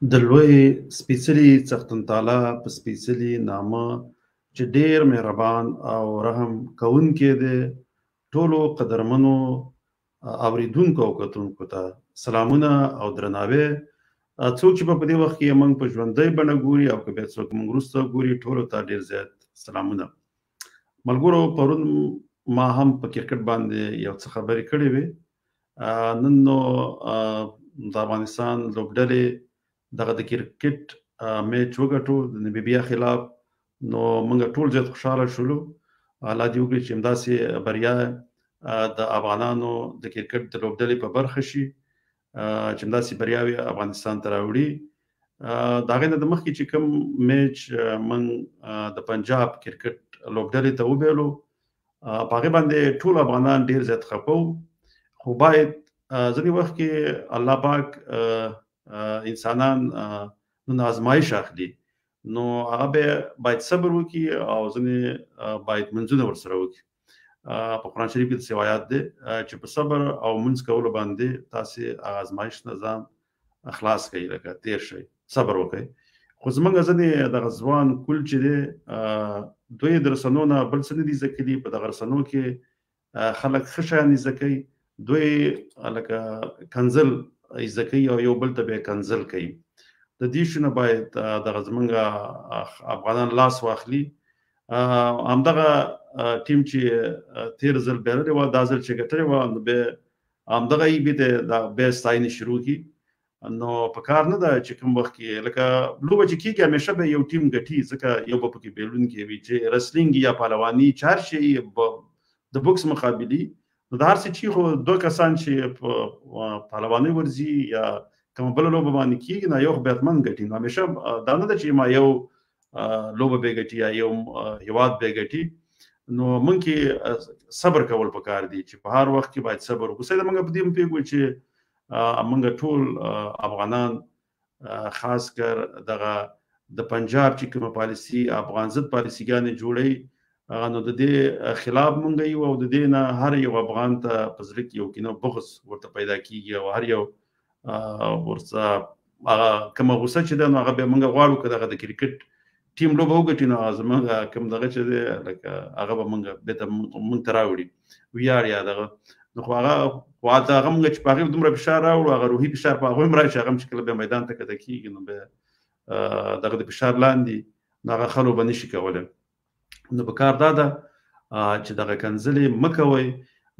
د لوی سپېڅلي څښتن تعالی په سپېڅلي نامه چې ډېر مهربان او رحم کوونکی دی. ټولو قدرمنو اوریدونکو او کتونکو ته سلامونه او درناوی. څوک چې په دې وخت کې موږ په ژوندۍ بڼه ګوري او که بیا څوک موږ وروسته ګوري، ټولو ته ډېر زیات سلامونه. ملګرو، پرون ما هم په کرکټ باندې یو څه خبرې کړې وې. نن نو د افغانستان لوبډلې دغه د کرکټ میچ وګټو د نمیبیا خلاف، نو موږ ټول زیات خوشحاله شولو. الله دې وکړي چې همداسې بریا د افغانانو د کرکټ د لوبډلې په برخه شي، چې همداسې بریاوې افغانستان ته راوړي. د هغې نه د مخکې چې کوم میچ موږ د پنجاب کرکټ لوبډلې ته وبیلو، په هغې باندې ټول افغانان ډېر زیات خفه وو. خو باید ځینې وخت کې الله پاک انسانان نن آزمایش اخلي، نو هغه باید صبر وکړي او ځینې باید منځونه ورسره وکړي. په قرآن شریف کې داسې آیات دی چې په صبر او منځ کولو باندې تاسې هغه آزمایش نه ځان خلاص کړئ، لکه تېر شئ، صبر وکړئ. خو زموږ ځینې دغه ځوان کول چې دی، دوی د رسنیو نه بل څه نه دي زده کړي. په دغه رسنیو کې خلک ښه شیان زده کوي، دوی لکه کنځل زده کوي او یو بل ته بیا کنځل کوي. د دې شونه باید دغه زموږ افغانان لاس واخلي. همدغه ټیم چې تیر ځل بایللې وه، دا ځل چې ګټلې وه، نو بیا همدغه یې بیا ستاینې شروع کړي. نو په کار نه ده چې کوم وخت کې لکه لوبه چې کېږي همیشه به یو ټیم ګټي، ځکه یو به پکې بایلونکی وي. چې رسلینګ یا پهلواني چې هر شی د بوکس مقابلي، نو د هر څه چې خو دوه کسان چې په پهلواني ورځي یا کومه بله لوبه باندې کېږي، نو یو خو به حتمن ګټي. نو همیشه دا نه ده چې ما یو لوبه به ګټي یا یو هیواد به ګټي. نو موږ کې صبر کول پکار دي، چې په هر وخت کې باید صبر وکړو. موږ په دې پوهېږو چې موږ ټول افغانان، خاص کر دغه د پنجاب چې کومه پالیسي افغان ضد پالیسیګانې جوړوي، نو د دې خلاف موږ یو، او د دې نه هر یو افغان ته په زړه کې یو کینه بغض ورته پیدا کېږي، او هر یو ورڅه هغه کومه غوسه چې ده، نو هغه بیا موږ غواړو که دغه د کرکټ ټیم لوبه وګټي، نو زموږ کوم دغه چې دی لکه هغه به بېرته موږ ته راوړي ویاړ یا دغه. نو خو هغه موږ چې په هغې دومره فشار راوړو، هغه روحي فشار په هغوی هم راشي. هغه هم چې کله بیا میدان ته کښته کېږي، نو بیا دغه د فشار لاندې نو هغه ښه لوبه نه شي کولی. نو په کار دا ده چې دغه کنځلې مه کوئ.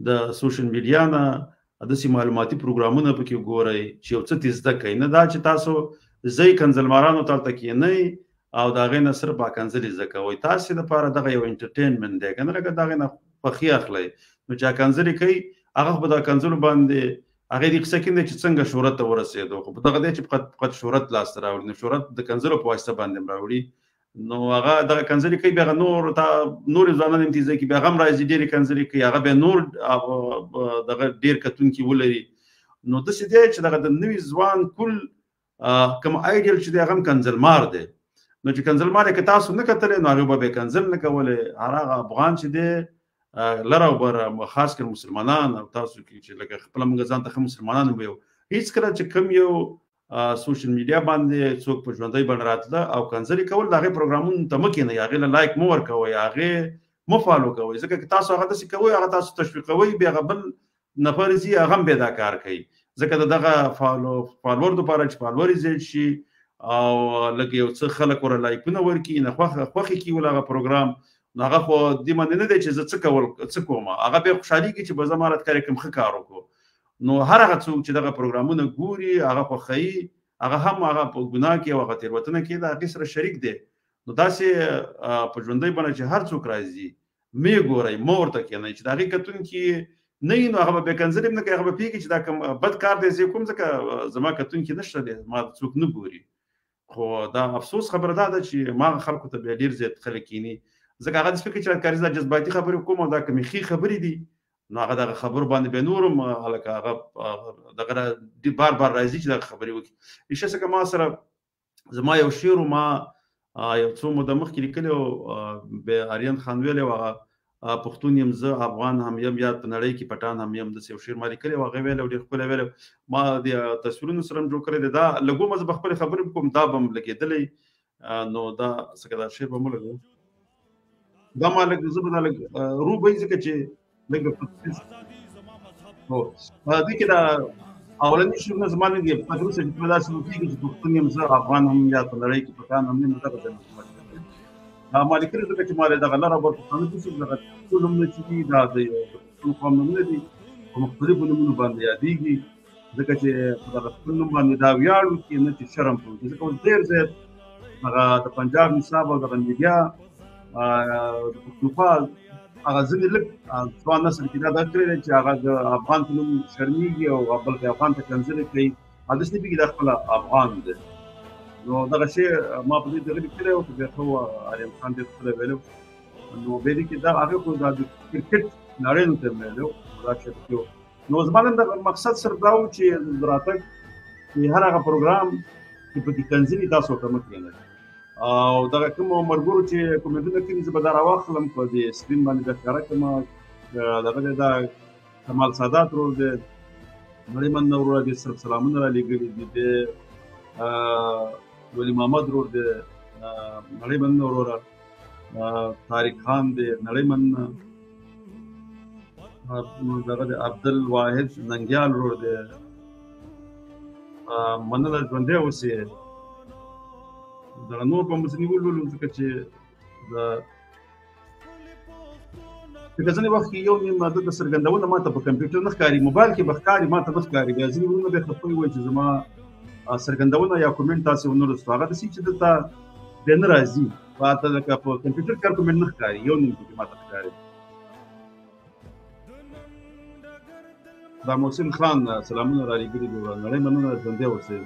د سوشل میډیا نه داسې معلوماتي پروګرامونه پکې ګورئ چې یو څه ترې زده کوئ، نه دا چې تاسو ځئ کنځلمارانو ته هلته کښېنئ او د هغې نه صرف کنځلې زده کوئ. تاسې دپاره دغه یو انټرټینمنټ دی، که نه، لکه د هغې نه خوښي اخلئ. نو چې کنځلې کوي، هغه خو په دغه کنځلو باندې هغې دې قصه کې دی چې څنګه شهرت ته ورسېدو، خو په دغه دی چې فقط شهرت لاسته راوړي. نو شهرت د کنځلو په واسطه باندې هم راوړي. نو هغه دغه کنځلې کوي، بیا هغه نورې ځوانان امتیازوي کوي، بیا هغه هم راځي ډېرې کنځلې کوي، هغه بیا نور دغه ډېر کتونکي ولري. نو داسې دی چې دغه د نوي ځوان کل کوم آیډیل چې دی، هغه هم کنځلمار دی. نو چې کنځلمار یې که تاسو نه کتلی، نو هغې به بیا کنځل نه کولی. هغه افغان چې دی لر او بر، خاص کر مسلمانان، او تاسو کې چې لکه خپله موږ ځان ته ښه مسلمانان ویو، هېڅکله چې کوم یو سوشل میډیا باندې څوک په ژوندۍ بڼه راتله او کنځلې کول، د هغې پروګرامونو ته مه کښېنئ، هغې له لایک مه ورکوئ، هغې مه فالو کوئ، ځکه که تاسو هغه داسې کوئ، هغه تاسو تشویقوئ، بیا هغه بل نفر ځي، هغه هم بیا دا کار کوي، ځکه د دغه فالوور دپاره چې فالوور یې زیات شي او لږ یو څه خلک ورله لایکونه ورکړي، نه خوښې کړي ول هغه پروګرام، نو هغه خو دې باندې نه دی چې زه څه کوم، هغه بیا خوشحالېږي چې به زه ما راته کوم ښه کار وکړو. نو هر هغه څوک چې دغه پروګرامونه ګوري، هغه خوښوي، هغه هم هغه په ګناه کې او هغه تېروتنه کې د هغې سره شریک دی. نو داسې په ژوندۍ بڼه چې هر څوک راځي، مه یې ګورئ، مه ورته کښېنئ، چې د هغې کتونکي نه وي، نو هغه به بیا کنځلې هم نه کوي، هغه به پوهېږي چې دا کوم بد کار دی زه یې کوم، ځکه زما کتونکي نشته دی، ما څوک نه ګوري. خو دا افسوس خبره دا ده چې ما خلکو ته بیا ډېر زیات خلک کښېني، ځکه هغه داسې فکر چې کاري دا جذباتي خبرې کوم او دا کومې ښې خبرې دي، نو هغه دغه خبرو باندې بیا نور هم هلکه هغه دغه بار بار راځي چې دغه خبرې وکړي. ریښه څه که ما سره زما یو شعر و، ما یو څو موده مخکې لیکلی و، بیا آریان خان ویلی و، هغه پښتون یم زه افغان هم یم یا په نړۍ کې پټان هم یم د یو شعر ما لیکلی و هغه ویلی ډېر ښکلی ویلی ما د تصویرونو سره هم جوړ کړی دی دا لږ مه زه به خپلې خبرې کوم دا به م لګېدلی نو دا څه که دا شعر به مو لګوم دا ما لږ زه به دا لږ روبی ځکه چې لږ هو دې کې دا اولني شعرونه زما نه دي په دروسه چې داسې وکړي چې پښتون یم زه افغان هم یا په نړۍ کې پټان هم یم دغه ځای ما لیکلي ځکه چې ما دغه لاره به پښتانه پسې دغه ټول نومونه چې دي دا د پښتون قوم نومونه دي په مختلفو نومونو باندې یادېږي ځکه چې په دغه خپل نوم باندې دا ویاړ وکړي نه چې شرم پرې ځکه اوس ډېر زیات هغه د پنجاب نصاب او دغه میډیا د پښتونخوا هغه ځینې لږ ځوان نسل کې دا درک کړی دی چې هغه د افغان په نوم شرمېږي او بلکې افغان ته کنځلې کوي هغه داسې نه پوهېږي دا خپله افغان دی نو دغه شی ما په دې دغه لیکلی و چې بیا ښه علیم خان ډېر ښکلی ویلی نو بیا دې کې دا هغې خو دا د کرکټ نړۍ ته مې ویلی دا شی پکې و نو زما نن دغه مقصد صرف دا و چې د راتګ چې هر هغه پروګرام چې پکې کنځلي تاسو ورته مه کښېنئ او دغه کومو ملګرو چې کومنټونه کوي زه به دا راواخلم په دې سکرین باندې به ښکاره کړم دغه دی دا کمال سادات ورور دی نړیمن وروره دې صرف سلامونه رالېږلي دي ولی محمد ورور دی نړیمن وروره طارق خان دی نړیمن دغه دی عبدالواحد ننګیال ورور دی منله ژوندی اوسې دغه نور به موږ ځینې ولولو ځکه چې لکه ځینې وخت کې یو نیم عدد د څرګندونه ما ته په کمپیوټر نه ښکاري موبایل کې به ښکاري ما ته نه ښکاري بیا ځینې ورونه بیا خفه وایي چې زما څرګندونه یا کومنټ تاسې ونه لوستو هغه داسې چې دلته بیا نه راځي راته لکه په کمپیوټر کې هر کومنټ نه ښکاري یو نیم پکې ما ته ښکاري دا محسن خان سلامونه رالېږلي دي نړۍ مننه ژوندی اوسئ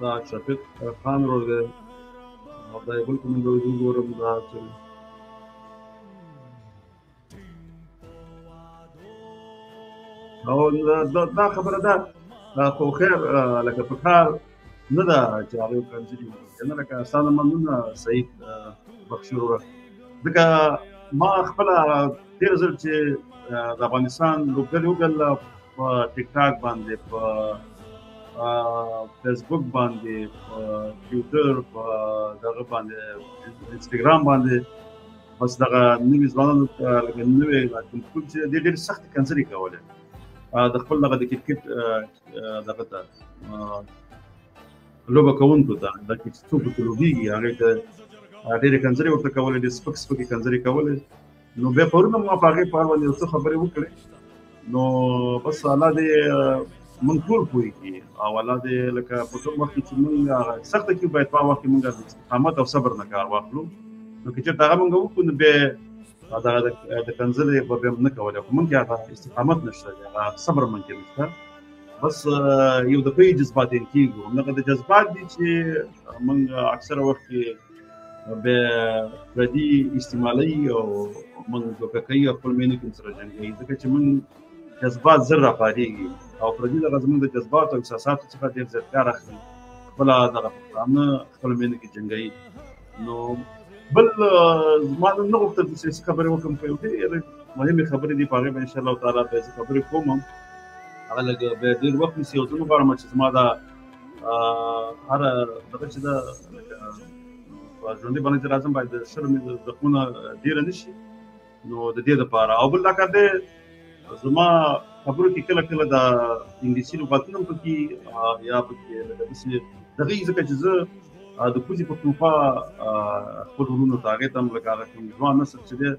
دا شفیق خان ورور دی او دا یې بل کومنټ به وګورم دا او دا خبره ده خو خیر لکه په کار نه ده چې هغوی کنځلي وکړي نه لکه ستا نه مننه سعید بخشي وروره ځکه ما خپله تېره ځل چې د افغانستان لوبډلې وګڼله په ټیک ټاک باندې په فیسبوک باندې په ټویټر په دغه باندې انسټاګرام باندې بس دغه نوي ځوانانو لکه نوی ټول چې دې ډېرې سختې کنځلې کولې د خپل دغه د کرکټ دغه ته لوبه کوونکو ته د څوک چې لوبېږي هغې ته ډېرې کنځلې ورته کولې ډېرې سپکې سپکې کنځلې کولې نو بیا پرونه ما په هغې په اړه باندې یو څه خبرې وکړې نو بس الله دې موږ ټول پوه کړي او الله دې لکه په کوم وخت کې چې موږ هغه سخته کړي باید په هغه وخت کې موږ د استقامت او صبر نه کار واخلو نو که چېرته هغه موږ وکړو نو بیا دغه د کنځلې به بیا نه کولی خو موږ کې هغه استقامت نشته دی هغه صبر موږ کې نشته بس یو دفعې جذبات یې کېږو همدغه د جذبات دي چې موږ اکثره وخت کې بیا پردي استعمالوي او موږ دوکه کوي او خپل مینو کې سره جنګوي ځکه چې موږ جذبات زر راپارېږي او پردي دغه زموږ د جذباتو او احساساتو څخه ډېر زیات کار اخلي خپله دغه پښتانه خپل مینو کې جنګوي نو بل ما نه غوښتل چې څه خبرې وکړم په یو ډېرې مهمې خبرې دي په هغې به انشاءالله تعالی به زه خبرې کوم هغه لږ بیا ډېر وخت نیسي او زه نه غواړم چې زما دا هره دغه چې ده په ژوندي باندې چې راځم باید د شر مې زخمونه ډېره نه شي نو د دې دپاره او بل دا کار دی زما خبرو کې کله کله د انګلیسي لغاتونه هم پکې یا پکې لکه داسې دغې ځکه چې زه د کوزي پښتونخوا خپل وروڼو ته هغې ته هم لکه هغه کوم ځوان نسل چې دی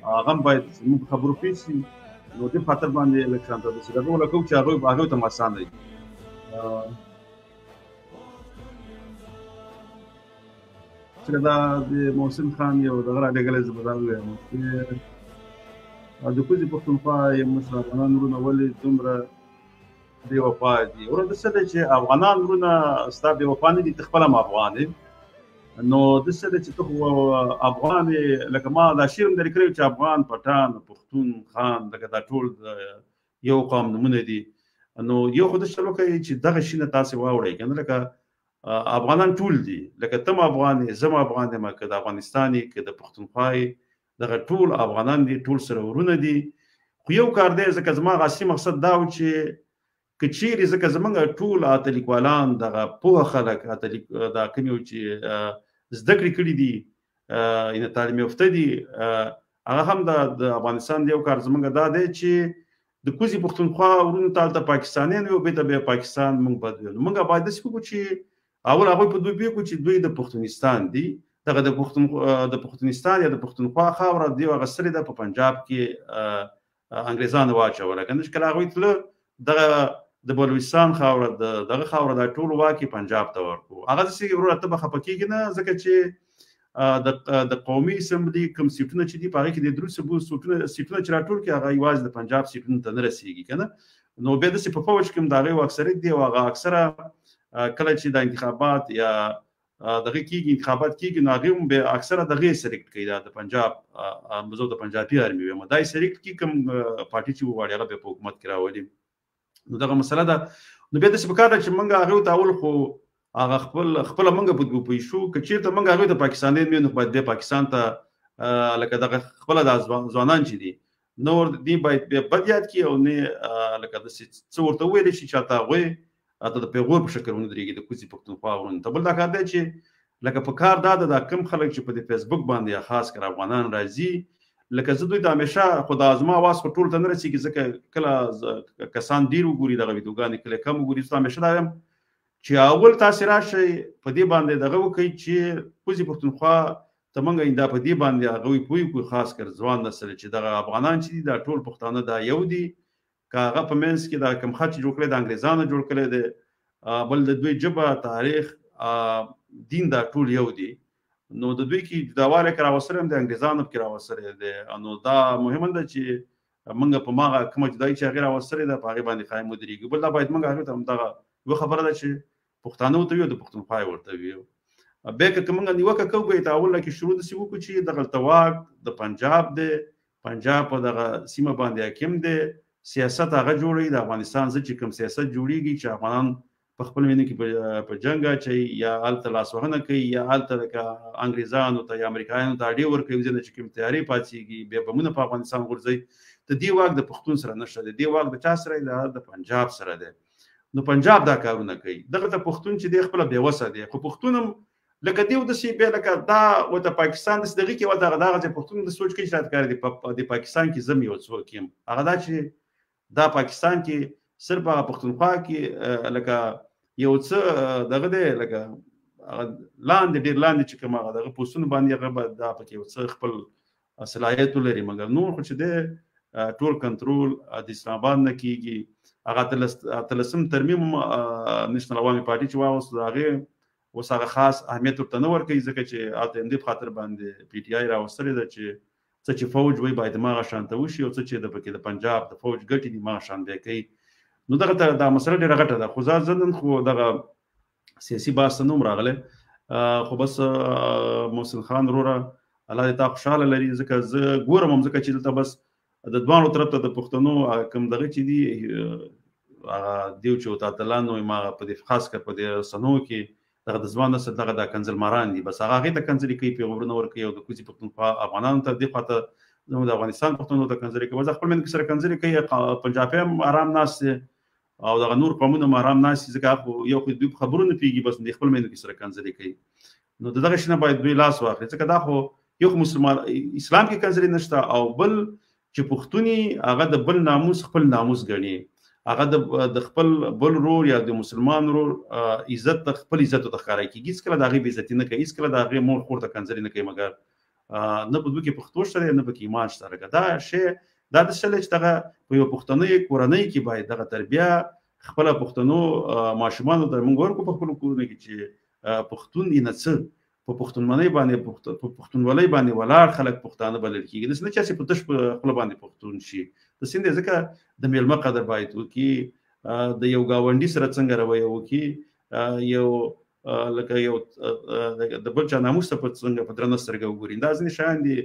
هغه هم باید زموږ په خبرو پوه شي نو دې خاطر باندې لږ شانته داسې دغه ولګوو چې هغوی ته هم اسانه وي چې دا د محسن خان یو دغه راډېږلی زه به دا ووایم چې د کوزي پښتونخوا یم مشر افغانان وروڼه ولې دومره بې وفا دي ورته څه دی چې افغانان وروڼه ستا بې وفا نه دي ته خپله هم افغان یې نو د څه دی چې ته خو افغان یې لکه ما دا شعر هم درې کړی چې افغان پټان پښتون خان لکه دا ټول یو قوم نومونه دي نو یو خو داسې چل وکړئ چې دغه شي نه تاسې واوړئ که نه لکه افغانان ټول دي، لکه تم افغان یې زم افغان یم، که د افغانستان یې که د پښتونخوا یې، دغه ټول افغانان دي، ټول سره ورونه دي. خو یو کار دی، ځکه زما اصلي مقصد دا و چې که چیرې ځکه زمونږ ټول اته لیکوالان دغه پوهه خلک دا کوم یو چې زده کړې کړي دي، یعنې تعلیم یافته دي، هغه هم د افغانستان د یو کار زمونږ دا دی چې د کوزي پښتونخوا ورونو ته هلته پاکستانیان وي او بېرته بیا پاکستان مونږ بد ویل. مونږ باید داسې وکړو چې اول هغوی په دوی پوه کړو چې دوی د پښتونستان دي، دغه د پښتونستان یا د پښتونخوا خاوره دی هغه سرې ده په پنجاب کې انګریزانو واچوله، که نه چې کله هغوی تله دغه د بلوچستان خاوره دغه خاوره دا ټول واک پنجاب ته ورکړو. هغه داسې وروره ته به خفه کېږي نه، ځکه چې د قومي اسمبلي کوم سیټونه چې دي په هغې کې د درو سیټونه چې راټول کړي هغه یوازې د پنجاب سیټونو ته نه رسېږي که نه. نو بیا داسې په فوج کې هم د هغې اکثریت دی او هغه اکثره کله چې د انتخابات یا دغه کېږي انتخابات کېږي نو هغې هم بیا اکثره دغې سلیکټ کوي، دا د پنجاب زه د پنجابي آرمي ویم دا یې سلیکټ کړي کوم پارټي چې وغواړي هغه بیا په حکومت کې راولي. نو دغه مسله ده. نو بیا داسې پکار ده چې موږ هغې ته اول خو هغه خپله موږ په پوه شو، که چېرته موږ هغوی ته پاکستانیان وي نو باید بیا پاکستان ته لکه دغه خپله دا ځوانان چې دي نور دې باید بیا بد یاد کړي او نه لکه داسې څه ورته وویلی شي چې هلته هغوی د پیغور په شکل ودرېږي د کوزي پښتونخوا ورونو ته. بل دا کار دی چې لکه په کار دا ده دا کوم خلک چې په دې فیسبوک باندې یا خاص کر افغانان راځي، لکه زه دوی ته همیشه خو دا زما اواز خو ټول ته نه رسېږي، ځکه کله کسان ډېر وګوري دغه ویډیوګانې، کله کم وګوري. زه همیشه دا یم چې اول تاسې راشئ په دې باندې دغه وکړئ چې کوزي پښتونخوا ته موږ دا په دې باندې هغوی پوه کړو، خاص کر ځوان نسل چې دغه افغانان چې دي دا ټول پښتانه دا یو دي، که هغه په منځ کې دا کوم خط چې جوړ کړی د انګریزانو جوړ کړی دی، بل د دوی ژبه تاریخ دین دا ټول یو دي. نو د دوی کې جداوالی که راوستلی هم د انګریزانو پکې راوستلی دی. نو دا مهمه ده چې موږ په هماغه کومه جدایي چې هغې راوستلې ده په هغې باندې قایم ودرېږو. بل دا باید موږ هغې ته همدغه یوه خبره ده چې پښتانه ورته وي او د پښتونخوا یې ورته وي. بیا که موږ نیوکه کوو بیا ته اول کې شروع داسې وکړو چې دغلته واک د پنجاب دی، پنجاب په دغه سیمه باندې حاکم دی، سیاست هغه جوړوي د افغانستان زه چې کوم سیاست جوړېږي چې افغانان په خپل وینو کې په جنګ اچوي یا هلته لاسوهنه کوي یا هلته لکه انګریزانو ته یا امریکایانو ته اډې ورکوي، ځینې چې کوم تیارې پاڅېږي بیا بمونه په افغانستان غورځوي. د دې واک د پښتون سره نشته دی، دې واک د چا سره دی؟ د پنجاب سره دی. نو پنجاب دا کارونه کوي. دغه ته پښتون چې دی خپله بېوسه دی، خو پښتون هم لکه دی داسې بیا لکه دا ورته پاکستان داسې دغې کې ورته دغه ځای پښتون د سوچ کوي چې راته کار د پاکستان کې زه هم یو څوک یم، هغه دا چې دا پاکستان کې صرف هغه پښتونخوا کې لکه یو څه دغه دی لکه لاندې ډېر لاندې چې کوم هغه دغه پوسټونه باندې هغه به دا پکې یو څه خپل صلاحیت ولري، مګر نور خو چې دی ټول کنټرول د اسلام آباد نه کېږي. هغه اتلسم ترمیم نېشنل عوامي پارټي چې واغوست د هغې اوس هغه خاص اهمیت ورته نه ورکوي، ځکه چې هلته همدې په خاطر باندې پی ټي آی راوستلې ده چې څه چې فوج وایي باید هماغه شانته وشي او څه چې د پکې د پنجاب د فوج ګټې دي هماغه شان بیا کوي. نو دغه ته دا مسله ډېره غټه ده. خو زه نن خو دغه سیاسي بحث ته نه وم راغلی، خو بس محسن خان وروره الله دې تا خوشحاله لري، ځکه زه ګورم هم ځکه چې دلته بس د دواړو طرف ته د پښتنو کوم دغه چې دي هغه دیو چې ورته اتلان وایي هماغه په دې خاص کر په دې رسنیو کې دغه د ځوان نسل دغه د کنځلماران دي، بس هغه هغې ته کنځلې کوي، پیغورونه ورکوي او د کوزي پښتونخوا افغانانو ته دې خواته زموږ د افغانستان پښتنو ته کنځلې کوي. بس خپل منځ کې سره کنځلې کوي، پنجابي هم ارام ناست دی او دغه نور قومونه هم ارام ناست دي، ځکه یو خو دوی په خبرو نه پوهېږي، بس د خپل منځ کې سره کنځلې کوي. نو د دغه شي نه باید دوی لاس واخلي، ځکه دا خو یو خو مسلمان اسلام کې کنځلې نشته او بل چې پښتون هغه د بل ناموس خپل ناموس ګڼي، هغه د خپل بل رور یا د مسلمان رور عزت ته خپل عزت ته ښکاره کېږي، هېڅکله د هغې بېعزتي نه کوي، هېڅکله د هغې مور خور ته کنځلې نه کوي، مګر نه په دوی کې پښتو شته دی نه پکې ایمان شته. لکه دا شی دا داسې شی دی چې دغه په یوه پښتنۍ کورنۍ کې باید دغه تربیه خپله پښتنو ماشومانو ته موږ ورکړو په خپلو کورونو کې چې پښتون یې نه څه په پښتونولۍ باندې په پښتونولۍ باندې ولاړ خلک پښتانه بلل کېږي، داسې نه چې هسې په تش په خپله باندې پښتون شي. داسې دی ځکه د میلمه قدر باید وکړي، د یو ګاونډي سره څنګه رویه وکړي، یو لکه یو د بل چا ناموس ته څنګه په درنه سترګه وګوري، دا ځینې شیان دي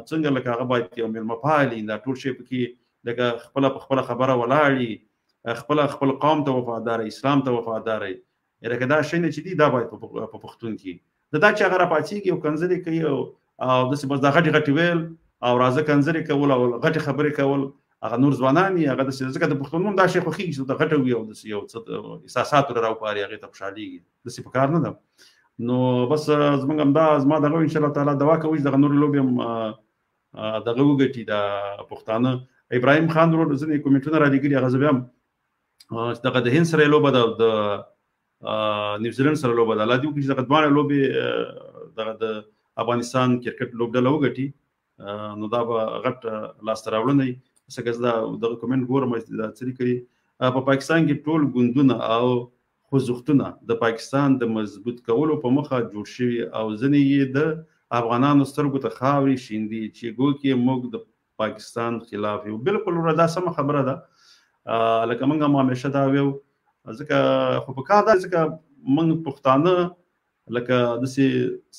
څنګه لکه هغه باید یو میلمه پال وي، دا ټول شی پکې لکه خپله په خپله خبره ولاړ وي، خپل قوم ته وفادار، اسلام ته وفادار، لکه دا شی نه چې دی دا باید په پښتون کې دا چې هغه راپاڅېږي او کنځلې کوي او داسې بس دا غټې غټې ویل او راځه کنځلې کول او غټې خبرې کول هغه نور ځوانان یې هغه داسې ځکه د پښتون نوم دا شی خوښېږي چې د غټه وي او داسې یو څه احساسات ور راوپاري هغې ته خوشحالېږي داسې په کار نه ده. نو بس زمونږ همدا زما دغه ان شاء الله تعالی دعا کوو چې دغه نورې لوبې هم دغه وګټي د پښتانه. ابراهیم خان ورور ځینې کومنټونه رالیږلي هغه زه بیا هم دغه د هند سره لوبه ده د نیوزیلند سره لوبه ده الله دې وکړي چې دغه دواړه لوبې دغه د افغانستان کرکټ لوبډله وګټي نو دا به غټ لاسته راوړنه وي. ځکه زه دغه کومنټ ګورم دا څه لیکلي په پاکستان کې ټول ګوندونه او خوځښتونه د پاکستان د مضبوط کولو په موخه جوړ شوي او ځینې یې د افغانانو سترګو ته خاورې شیندي چې ګوکې موږ د پاکستان خلاف یو. بالکل دا سمه خبره ده لکه موږ هم همیشه دا ویو ځکه خو په کار ده ځکه موږ پښتانه لکه داسې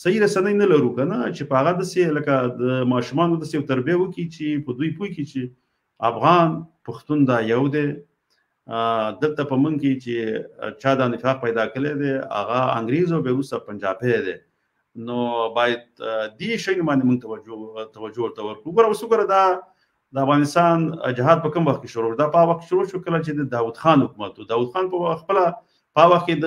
صحیح رسنۍ نه لرو که نه چې په هغه داسې لکه د ماشومانو داسې یو تربیه وکړي چې په دوی پوه کړي چې افغان پښتون دا یو دی. دلته په موږ کې چې چا دا نفاق پیدا کړی دی هغه انګریز او بیا وروسته پنجابی دی نو باید دې شی باندې موږ توجه ورته ورکړو. ګوره اوس وګوره دا د افغانستان جهاد په کوم وخت کې شروع دا په وخت شروع شو کله چې د داود خان حکومت و. داود خان په خپل په وخت کې د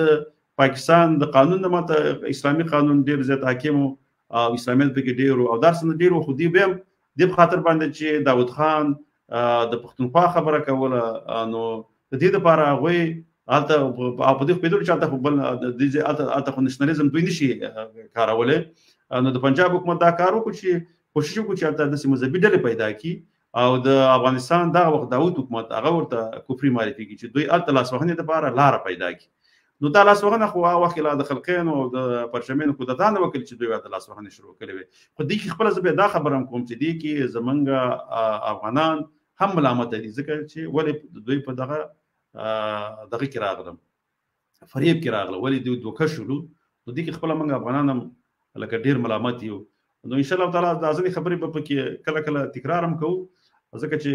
پاکستان د قانون د ماته اسلامي قانون ډیر زیات حاکم او اسلامیت پکې ډیر او دارسنه ډیر خو دی به د خاطر باندې چې داود خان د پښتونخوا خبره کوله نو د دې لپاره غوي الته په دې په دې چاته بل د دې الته خو نشنالیزم دوی نشي کارولې نو د پنجاب حکومت دا کار وکړي چې کوشش وکړي چې الته د مذهبي ډلې پیدا کړي او د افغانستان دغه وخت داود حکومت هغه ورته کفري معرفي کړي چې دوی الته لاسوهنې لپاره لار پیدا کړي. نو دا لاسوهنه خو هغه وخت لا د خلقین او د پرچمینو کودتانه وکړي چې دوی ورته لاسوهنه شروع کړي وي. خو دې کې خپل زبې دا خبرم کوم چې دې کې زمونږ افغانان هم ملامت دي ځکه چې ولې دوی په دغه کې راغلم فریب کې راغله ولې دوی دوکه شولو نو دې کې خپل موږ افغانان هم لکه ډیر ملامت یو. نو ان شاء الله تعالی د ځینې خبرې په کې کله کله تکرار هم کوو ځکه چې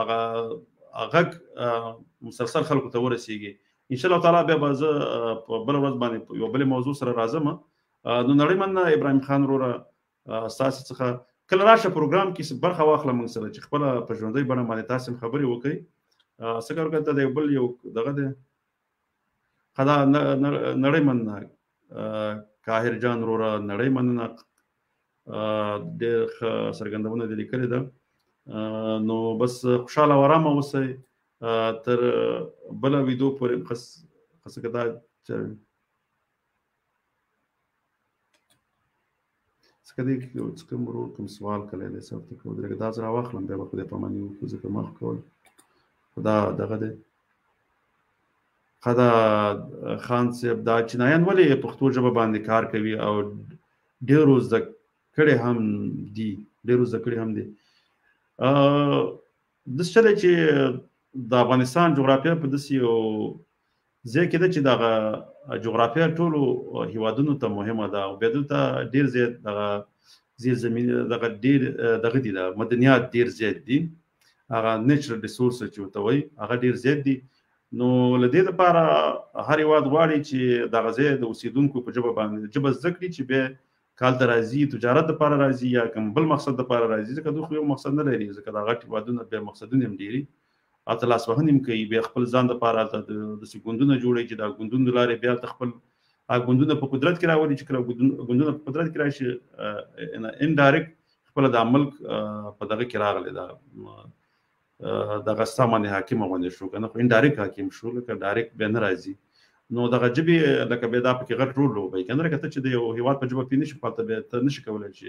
هغه مسلسل خلکو ته ورسیږي. ان شاء الله تعالی بیا به زه په بل ورځ باندې یو بل موضوع سره راځم. نو نړیمن ابراهیم خان وروره ستاسو څخه کله راشه پروګرام کې برخه واخله موږ سره چې خپل په ژوندۍ بڼه باندې تاسو خبرې وکړئ. څنګه ورته د بل یو دغه ده خدا نړیمن قاهر جان وروره نړیمن ډېر څرګندونه دي لیکلې ده نو بس خوشاله ورامه اوسئ تر بل ویډیو پورې خاصه کدا څنګه دې کوم سوال کړی دی څه ته کوم دا زرا واخلم بیا په دې پمانه یو ځکه ما کول خدا دغه ده خدا خان صاحب دا چینایان ولې پښتو ژبه باندې کار کوي او ډېر زده کړي هم دي د څه چې د افغانستان جغرافیه په داسې یو ځای کې ده چې دغه جغرافیه ټولو هیوادونو ته مهمه ده او بیا دلته ډېر زیات دغه زیرزمیني دغه ډېر دغه دي د مدنیات ډېر زیات دي هغه نیچرل ریسورس چې ورته وایي هغه ډېر زیات دي. نو له دې لپاره هر هیواد غواړي چې دغه ځای د اوسېدونکو په ژبه باندې ژبه زده کړي چې بیا کال ته راځي تجارت لپاره راځي یا کوم بل مقصد لپاره راځي ځکه دوی خو یو مقصد نه لري ځکه دا غټ هیوادونه بیا مقصدونه هم ډېري هلته لاسوهنې هم کوي بیا خپل ځان لپاره هلته داسې ګوندونه جوړوي چې دا ګوندونو لارې بیا هلته خپل ګوندونه په قدرت کې راولي چې کله ګوندونه په قدرت کې راشي انډایرکټ خپل د ملک په دغه کې راغلی دغه سامان حاکم غونډه شو کنه خو انډایرکټ حاکم شو لکه ډایرکټ به نه راځي. نو دغه جبي لکه به دا پکې غټ رول لوبي کنه کته چې د یو هیواد په جبه کې نشي پالته به ته نشي کولای چې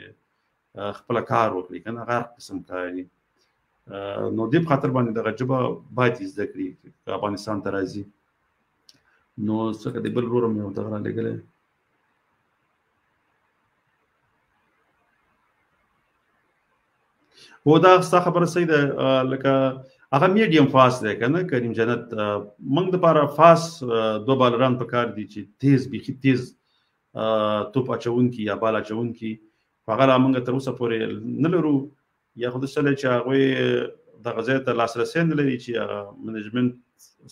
خپل کار وکړي کنه هر قسم کاري نو دې په خاطر باندې دغه جبه باید زده کړي افغانستان ته راځي. نو څنګه د بل ورم یو دغه لګلې و دا څه خبره صحیح ده لکه هغه میډیم فاست دی کنه کریم جنت موږ د لپاره فاست دو بالران په کار دي چې تیز بيخي تیز توپ اچونکي یا بال اچونکي هغه موږ تر اوسه پورې نه لرو یا خو د سره چې هغه د غزې ته لاسرسي نه لري چې منیجمنت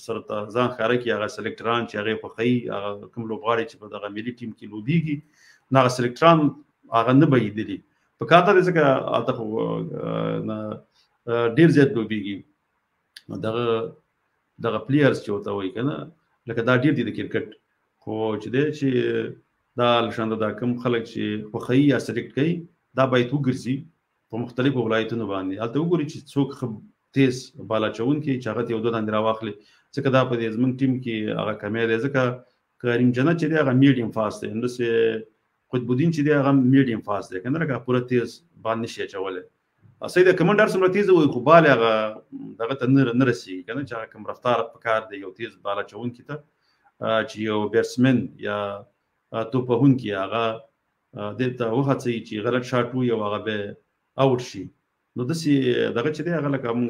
سره ځان ښکاره کړي هغه سلیکټران چې هغه خوښوي هغه کوم لوبغاړي چې په دغه ملي ټیم کې لوبېږي نو هغه سلیکټران هغه نه به لیدلي په کار ده ځکه هلته خو ډېر زیات لوبېږي نو دغه پلیئرز چې ورته وایي که نه لکه دا ډېر دي د کرکټ خو چې دی چې دا لشانده دا کوم خلک چې خوښوي یا سلیکټ کوي دا باید وګرځي په مختلفو ولایتونو باندې هلته وګوري چې څوک تیز بالا چوونکي چې هغه یو دوه دندې راواخلي ځکه دا په دې زموږ ټیم کې هغه کمی دی ځکه کریم جنت چې دی هغه میډیم فاست دی همداسې قطب الدین چې دی هغه میډیم فاست دی که نه لکه پوره تیز بال نشي اچولی صحیح ده کمنډر څومره تیز وي خو بال هغه دغه ته نه رسېږي که نه چې هغه کوم رفتار پکار دی یو تیز بال اچوونکي ته چې یو بیټسمن یا توپ وهونکي هغه دې ته وهڅوي چې غلط شاټ وي او هغه به آوټ شي نو داسې دغه چې دی هغه لکه موږ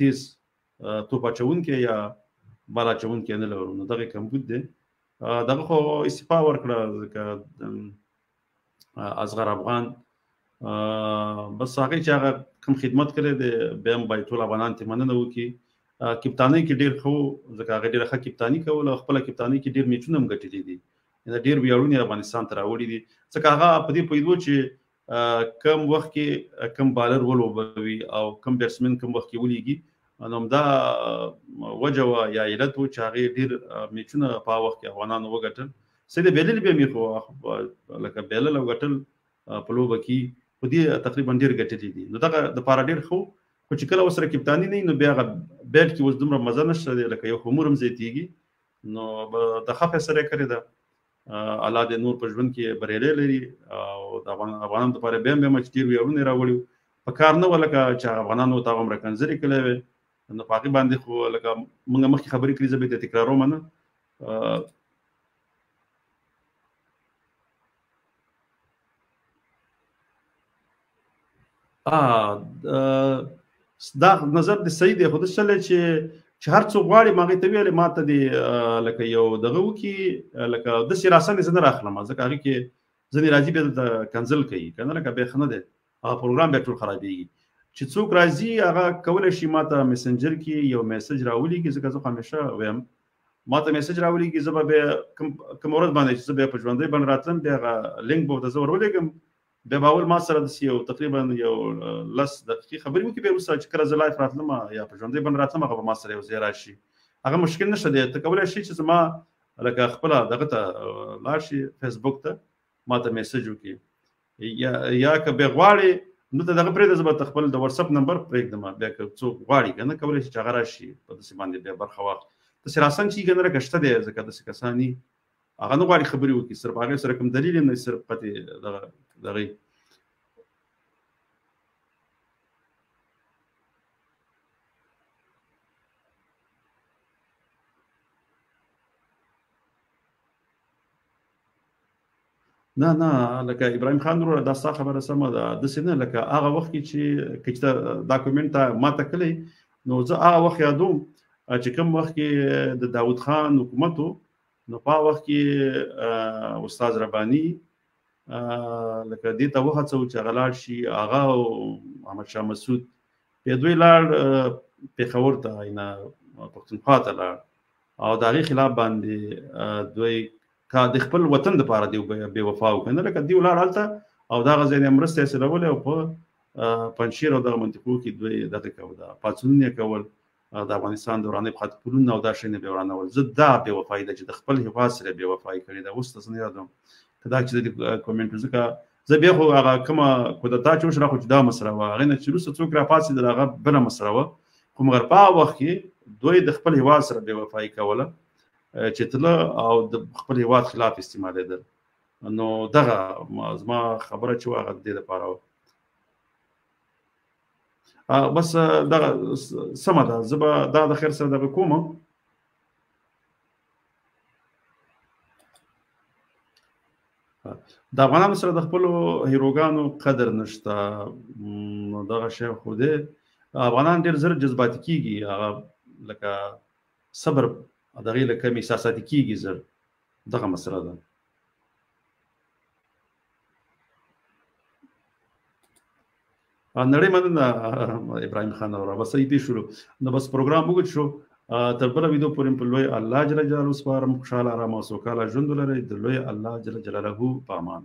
تیز توپ اچوونکی یا بال اچوونکی نه لرو نو دغه کمبود دی دغه خو استعفا ورکړه ځکه اصغر افغان بس هغه چې هغه کوم خدمت کړی دی بیا هم باید ټول افغانان ته مننه وکړي کپتانۍ کې ډېر ښه ځکه هغه ډېره ښه کپتاني کوله او خپله کپتانۍ کې ډېر میچونه هم ګټلي دي ډېر ویاړونه افغانستان ته راوړي دي ځکه هغه په دې پوهېدو چې کم وخت کې کم بالر ولوبوي او کم بیټسمن کم وخت کې ولیږي نو همدا وجه وه یا علت و چې هغې ډېر میچونه په هغه وخت کې افغانانو وګټل صحیح د بیلل بیا مې خو لکه بیلل او ګټل په لوبه کې خو دې تقریبا ډېر ګټلي دي نو دغه دپاره ډېر ښه خو چې کله ورسره کپتاني نه وي نو بیا هغه بیټ کې اوس دومره مزه نشته دی لکه یو خمور هم زیاتېږي نو د ښه فیصله یې کړې ده الله دې نور په ژوند کې بریالی لري او د افغانانو دپاره بیا هم چې ډېر ویاړونه یې راوړي په کار نه وه لکه چې افغانانو ته هغومره کنځلې کړی وې نو په هغې باندې خو لکه موږ مخکې خبرې کړي زه به یې تکراروم نه دا نظر دې صحیح دی خو داسې چلی چې هر څوک غواړي ما هغې ته ویلې ما ته دې لکه یو دغه وکړي لکه داسې راسن یې زه نه راخلم ځکه هغې کې ځینې راځي بیا دلته کنزل کوي که نه لکه بیا ښه نه دی هغه پروګرام بیا ټول خرابېږي چې څوک راځي هغه کولی شي ما ته میسنجر کې یو میسج راولیږي ځکه زه خو همیشه ویم ما ته میسج راولیږي زه به بیا کوم ورځ باندې چې زه بیا په ژوندۍ باندې راتلم بیا هغه لینک به ورته زه ورولېږم بیا به اول ما سره داسې یو تقریبا یو 10 دقیقې خبرې وکړي بیا وروسته چې کله زه لایف راتلم یا په ژوندۍ باندې راتلم هغه به ما سره یو ځای راشي هغه مشکل نشته دی ته کولی شي چې زما لکه خپله دغه ته لاړ شي فیسبوک ته ما ته میسج وکړي یا که بیا غواړې نو ته دغه پرېږده زه به ته خپل د وټساپ نمبر پرېږدم بیا که څوک غواړي که نه کولی شي چې هغه راشي په داسې باندې بیا برخه واخلي داسې راسن چې که نه لکه شته دی ځکه داسې کسان دي هغه نه غواړي خبرې وکړي صرف هغې سره کوم دلیل هم نه صرف پتې دغې نه لکه ابراهیم خان وروره دا ستا خبره سمه ده داسې نه لکه هغه وخت کې چې دا کومنټ ته ما ته کلی نو زه هغه وخت یادوم چې کوم وخت کې د داود خان حکومت و نو په هغه وخت کې استاد رباني لکه دې ته وهڅوو چې هغه لاړ شي هغه او احمدشاه مسعود دوی لاړ پېښور ته پښتونخوا ته لاړ او د هغې خلاف باندې دوی د خپل وطن دپاره دی بې وفا وکړه نه لکه دوی ولاړ هلته او دغه ځای نه مرستې حاصلولې او په پنجشیر او دغه منطقو کې دوی دغه کوه پاڅونونه یې کول د افغانستان دوراني پلونه او دا شیونه به ورانول زه دا بې وفایي ده چې د خپل هېواد سره بې وفایي کړې ده اوس ته زه نه یادوم که دا چې د کومنټ ځکه زه بیا خو هغه کومه کودتا چې وشوه خو چې دا مسله وه هغې نه چې وروسته څوک راپاڅېدل هغه بله مسله وه خو مګر په هغه وخت کې دوی د خپل هېواد سره بې وفایي کوله چې تله او د خپل هېواد خلاف استعمالېدل نو دغه زما خبره چې وه هغه د دې دپاره وه بس دغه سمه ده زه به دا د خیر سره دغه کوم د افغانانو سره د خپلو هیروګانو قدر نشته دغه شی خو دی افغانان ډېر زر جذباتي کېږي هغه لکه صبر دغې له کمې احساساتي کېږي زر دغه مسله ده نړۍ مننه ابراهیم خان اوره بس صحیح پېښ شولو نو بس پروګرام وګت شو تر بله ویدو پورې په لوی الله جل جلاله سپارم. خوشاله آرام او سوکاله ژوند ولرئ. د لوی الله جل جلاله په امان.